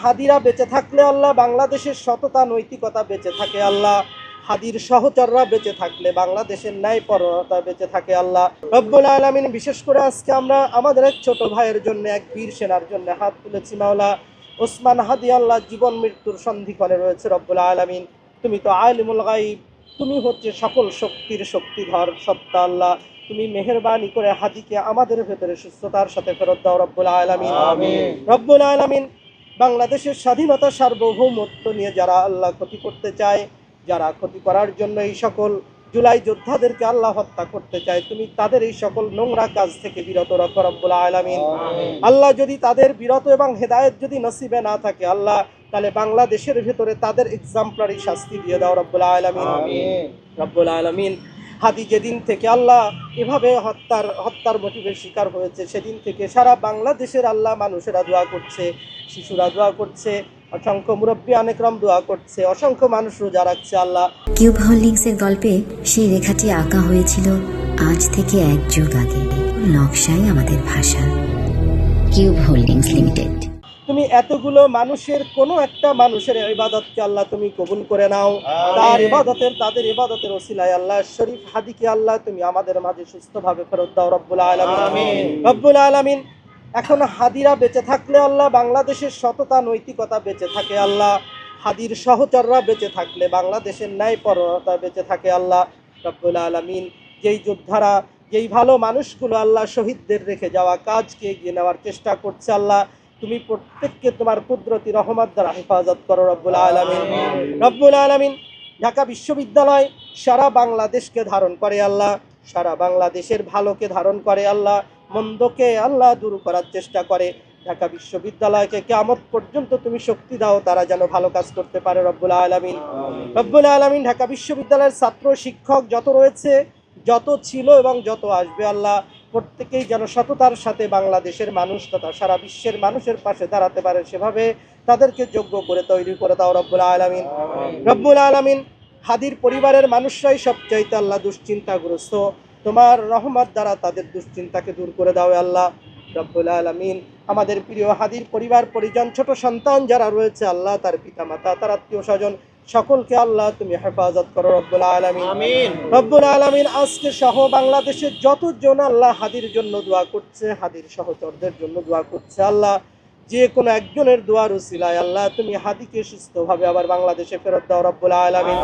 হাদিরা বেঁচে থাকলে আল্লাহ বাংলাদেশের সততা নৈতিকতা বেঁচে থাকে আল্লাহ, হাদির সহচররা বেঁচে থাকলে বাংলাদেশের ন্যায়পরতা বেঁচে থাকে আল্লাহ রব্বুল আলামিন। বিশেষ করে আজকে আমরা আমাদের এক ছোট ভাইয়ের জন্য, এক বীর সেনার জন্য হাত তুলেছি মাওলা। ওসমান হাদি আল্লাহ জীবন মৃত্যুর সন্ধিক্ষণে রয়েছে রব্বুল আলামিন। তুমি তো আলিমুল গাইব, তুমি হচ্ছে সকল শক্তির শক্তিধর সত্তা আল্লাহ। তুমি মেহেরবানি করে হাদিকে আমাদের ভেতরে সুস্থতার সাথে ফেরত দাও রব্বুল আলামিন। রব্বুল আলামিন, বাংলাদেশের স্বাধীনতা সার্বভৌমত্ব নিয়ে যারা আল্লাহ ক্ষতি করতে চায়, যারা ক্ষতি করার জন্য এই সকল জুলাই যোদ্ধাদেরকে আল্লাহ হত্যা করতে চায়, তুমি তাদের এই সকল নোংরা কাজ থেকে বিরত রাখো রব্বুল আলামিন। আল্লাহ, যদি তাদের বিরত এবং হেদায়েত যদি নসিবে না থাকে আল্লাহ, তাহলে বাংলাদেশের ভেতরে তাদের এক্সাম্পলারি শাস্তি দিয়ে দাও রব্বুল আলামিন। রব্বুল আলামিন, হাদি যেদিন থেকে আল্লাহ এভাবে হত্যার মোটিভের শিকার হয়েছে, সেদিন থেকে সারা বাংলাদেশের আল্লাহ মানুষেরা দোয়া করছে, শিশুরা দোয়া করছে, অসংখ্য মুরব্বী অনেকরম দোয়া করছে, অসংখ্য মানুষ রোজা রাখছে আল্লাহ। কিউব হোল্ডিংসের গল্পে সেই রেখাটি আঁকা হয়েছিল আজ থেকে 1 যুগ আগে। নকশাই আমাদের ভাষা। Cube holdings limited. তুমি এতগুলো মানুষের কোনো একটা মানুষের ইবাদতকে আল্লাহ তুমি কবুল করে নাও। তাদের ইবাদতের ওসিলায় আল্লাহ শরীফ হাদিকে আল্লাহ তুমি আমাদের মাঝে সুস্থভাবে ফেরত দাও রব্বুল আলামিন। রব্বুল আলামিন, এখন হাদিরা বেঁচে থাকলে আল্লাহ বাংলাদেশের সততা নৈতিকতা বেঁচে থাকে আল্লাহ, হাদির সহচররা বেঁচে থাকলে বাংলাদেশের ন্যায়পরতা বেঁচে থাকে আল্লাহ রব্বুল আলামিন। যেই যোদ্ধারা, যেই ভালো মানুষগুলো আল্লাহ শহীদদের রেখে যাওয়া কাজকে এগিয়ে নেওয়ার চেষ্টা করছে আল্লাহ, তুমি প্রত্যেককে তোমার কুদরতি রহমত দ্বারা হেফাজত করো রব্বুল আলামিন। রব্বুল আলামিন, ঢাকা বিশ্ববিদ্যালয় সারা বাংলাদেশকে ধারণ করে আল্লাহ, সারা বাংলাদেশের ভালোকে ধারণ করে আল্লাহ, মন্দকে আল্লাহ দূর করার চেষ্টা করে। ঢাকা বিশ্ববিদ্যালয়কে কিয়ামত পর্যন্ত তুমি শক্তি দাও, তারা যেন ভালো কাজ করতে পারে রব্বুল আলামিন। রব্বুল আলামিন, ঢাকা বিশ্ববিদ্যালয়ের ছাত্র শিক্ষক যত রয়েছে, যত ছিল এবং যত আসবে আল্লাহ, প্রত্যেকেই যেন সততার সাথে বাংলাদেশের মানুষ তথা সারা বিশ্বের মানুষের পাশে দাঁড়াতে পারে, সেভাবে তাদেরকে যোগ্য করে তৈরি করে দাও রব্বুল আলামিন। রব্বুল আলামিন, হাদির পরিবারের মানুষরাই সবচাইতে আল্লাহ দুশ্চিন্তাগ্রস্ত, তোমার রহমত দ্বারা তাদের দুশ্চিন্তাকে দূর করে দাও আল্লাহ রব্বুল আলামিন। আমাদের প্রিয় হাদির পরিবার পরিজন, ছোট সন্তান যারা রয়েছে আল্লাহ, তার পিতা মাতা, তার আত্মীয় স্বজন, সকলকে আল্লাহ তুমি হেফাজত করো রব্বুল আলামিন। রব্বুল আলামিন, আজকে সহ বাংলাদেশের যতজন আল্লাহ হাদির জন্য দোয়া করছে, হাদির সহচরদের জন্য দোয়া করছে আল্লাহ, যে কোনো একজনের দোয়ার উসিলায় আল্লাহ তুমি হাদিকে সুস্থভাবে আবার বাংলাদেশে ফেরত দাও রব্বুল আলামিন।